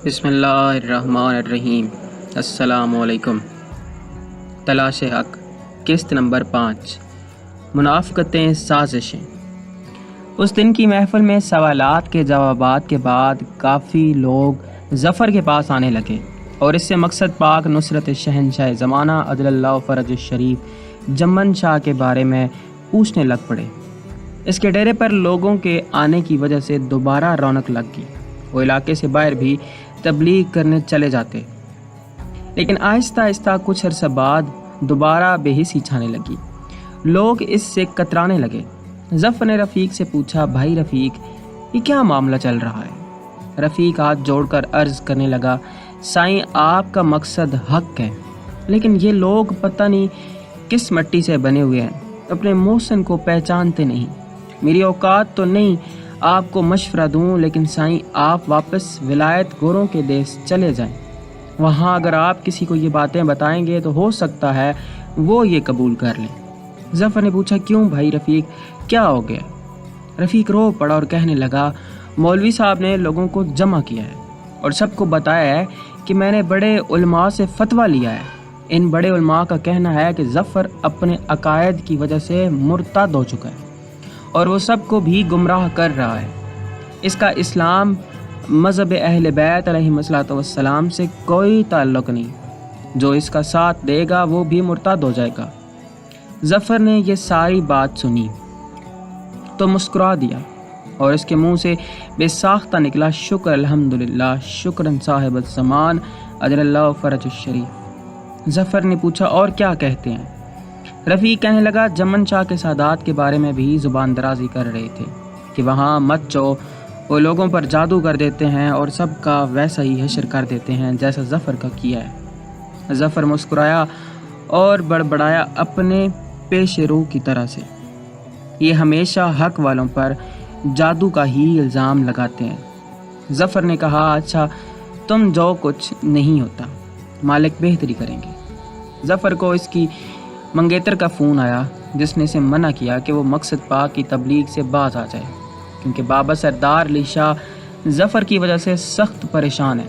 بسم اللہ الرحمن الرحیم۔ السلام علیکم۔ تلاش حق، قسط نمبر 5، منافقتیں سازشیں۔ اس دن کی محفل میں سوالات کے جوابات کے بعد کافی لوگ ظفر کے پاس آنے لگے اور اس سے مقصد پاک نصرت شہنشاہ زمانہ عدل اللہ فرج الشریف جمن شاہ کے بارے میں پوچھنے لگ پڑے۔ اس کے ڈیرے پر لوگوں کے آنے کی وجہ سے دوبارہ رونق لگ گئی۔ وہ علاقے سے باہر بھی تبلیغ کرنے چلے جاتے، لیکن آہستہ آہستہ کچھ عرصہ بعد دوبارہ بے حسی چھانے لگی۔ لوگ اس سے کترانے لگے۔ ظفر نے رفیق سے پوچھا، بھائی رفیق، یہ کیا معاملہ چل رہا ہے؟ رفیق ہاتھ جوڑ کر عرض کرنے لگا، سائیں آپ کا مقصد حق ہے، لیکن یہ لوگ پتہ نہیں کس مٹی سے بنے ہوئے ہیں، اپنے محسن کو پہچانتے نہیں۔ میری اوقات تو نہیں آپ کو مشورہ دوں، لیکن سائیں آپ واپس ولایت گوروں کے دیس چلے جائیں۔ وہاں اگر آپ کسی کو یہ باتیں بتائیں گے تو ہو سکتا ہے وہ یہ قبول کر لیں۔ ظفر نے پوچھا، کیوں بھائی رفیق، کیا ہو گیا؟ رفیق رو پڑا اور کہنے لگا، مولوی صاحب نے لوگوں کو جمع کیا ہے اور سب کو بتایا ہے کہ میں نے بڑے علماء سے فتویٰ لیا ہے۔ ان بڑے علماء کا کہنا ہے کہ ظفر اپنے عقائد کی وجہ سے مرتد ہو چکا ہے اور وہ سب کو بھی گمراہ کر رہا ہے۔ اس کا اسلام مذہب اہل بیت علیہم السلام سے کوئی تعلق نہیں۔ جو اس کا ساتھ دے گا وہ بھی مرتد ہو جائے گا۔ ظفر نے یہ ساری بات سنی تو مسکرا دیا اور اس کے منہ سے بے ساختہ نکلا، شکر الحمدللہ، شکراً صاحب الزمان عجل اللہ فرج الشریف۔ ظفر نے پوچھا، اور کیا کہتے ہیں؟ رفیق کہنے لگا، جمن شاہ کے سادات کے بارے میں بھی زبان درازی کر رہے تھے کہ وہاں مت جاؤ، وہ لوگوں پر جادو کر دیتے ہیں اور سب کا ویسا ہی حشر کر دیتے ہیں جیسا ظفر کا کیا ہے۔ ظفر مسکرایا اور بڑبڑایا اپنے پیش رو کی طرح سے، یہ ہمیشہ حق والوں پر جادو کا ہی الزام لگاتے ہیں۔ ظفر نے کہا، اچھا تم جو کچھ نہیں ہوتا، مالک بہتری کریں گے۔ ظفر کو اس کی منگیتر کا فون آیا جس نے اسے منع کیا کہ وہ مقصد پاک کی تبلیغ سے باز آ جائے، کیونکہ بابا سردار علی شاہ ظفر کی وجہ سے سخت پریشان ہے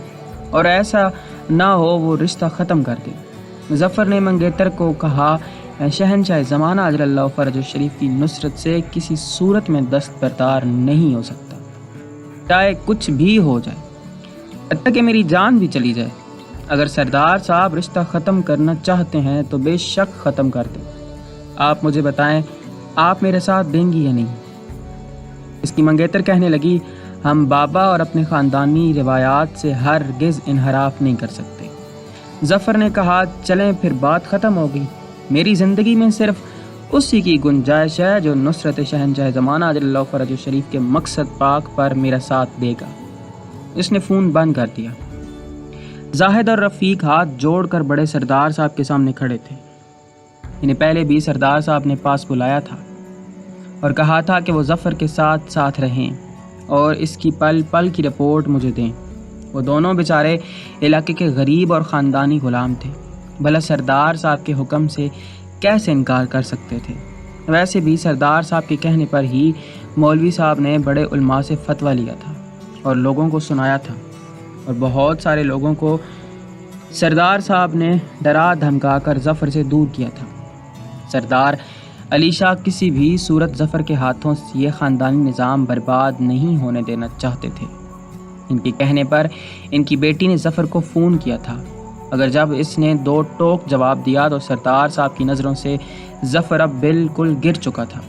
اور ایسا نہ ہو وہ رشتہ ختم کر دے۔ ظفر نے منگیتر کو کہا، میں شہنشاہ زمانہ عجل اللہ فرج الشریف کی نصرت سے کسی صورت میں دستبردار نہیں ہو سکتا، چاہے کچھ بھی ہو جائے، حتیٰ کہ میری جان بھی چلی جائے۔ اگر سردار صاحب رشتہ ختم کرنا چاہتے ہیں تو بے شک ختم کر دیں۔ آپ مجھے بتائیں، آپ میرے ساتھ دیں گی یا نہیں؟ اس کی منگیتر کہنے لگی، ہم بابا اور اپنے خاندانی روایات سے ہرگز انحراف نہیں کر سکتے۔ ظفر نے کہا، چلیں پھر بات ختم ہو گئی۔ میری زندگی میں صرف اسی کی گنجائش ہے جو نصرت شہنشاہ زمانہ عجل اللہ فرج الشریف کے مقصد پاک پر میرا ساتھ دے گا۔ اس نے فون بند کر دیا۔ زاہد اور رفیق ہاتھ جوڑ کر بڑے سردار صاحب کے سامنے کھڑے تھے۔ انہیں پہلے بھی سردار صاحب نے پاس بلایا تھا اور کہا تھا کہ وہ ظفر کے ساتھ ساتھ رہیں اور اس کی پل پل کی رپورٹ مجھے دیں۔ وہ دونوں بیچارے علاقے کے غریب اور خاندانی غلام تھے، بھلا سردار صاحب کے حکم سے کیسے انکار کر سکتے تھے؟ ویسے بھی سردار صاحب کے کہنے پر ہی مولوی صاحب نے بڑے علماء سے فتویٰ لیا تھا اور لوگوں کو سنایا تھا، اور بہت سارے لوگوں کو سردار صاحب نے ڈرا دھمکا کر ظفر سے دور کیا تھا۔ سردار علی شاہ کسی بھی صورت ظفر کے ہاتھوں سے یہ خاندانی نظام برباد نہیں ہونے دینا چاہتے تھے۔ ان کے کہنے پر ان کی بیٹی نے ظفر کو فون کیا تھا، اگر جب اس نے دو ٹوک جواب دیا تو سردار صاحب کی نظروں سے ظفر اب بالکل گر چکا تھا۔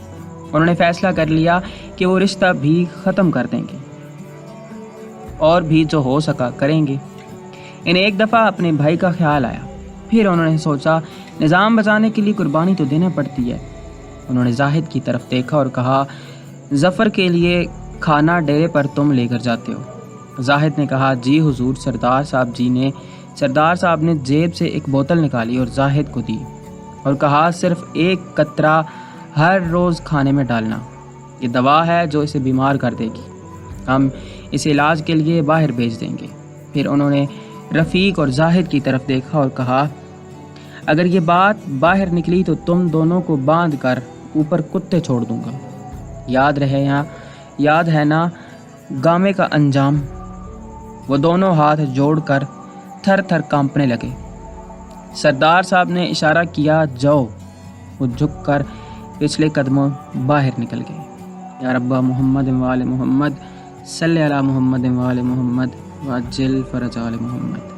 انہوں نے فیصلہ کر لیا کہ وہ رشتہ بھی ختم کر دیں گے اور بھی جو ہو سکا کریں گے۔ انہیں ایک دفعہ اپنے بھائی کا خیال آیا، پھر انہوں نے سوچا نظام بچانے کے لیے قربانی تو دینا پڑتی ہے۔ انہوں نے زاہد کی طرف دیکھا اور کہا، ظفر کے لیے کھانا ڈیرے پر تم لے کر جاتے ہو؟ زاہد نے کہا، جی حضور، سردار صاحب نے جیب سے ایک بوتل نکالی اور زاہد کو دی اور کہا، صرف ایک قطرہ ہر روز کھانے میں ڈالنا، یہ دوا ہے جو اسے بیمار کر دے گی، ہم اسے علاج کے لیے باہر بھیج دیں گے۔ پھر انہوں نے رفیق اور زاہد کی طرف دیکھا اور کہا، اگر یہ بات باہر نکلی تو تم دونوں کو باندھ کر اوپر کتے چھوڑ دوں گا، یاد ہے نا گامے کا انجام۔ وہ دونوں ہاتھ جوڑ کر تھر تھر کانپنے لگے۔ سردار صاحب نے اشارہ کیا جاؤ، وہ جھک کر پچھلے قدموں باہر نکل گئے۔ یا رب محمد وآل محمد صلی علی محمد وآل محمد وعجل فرج آل محمد۔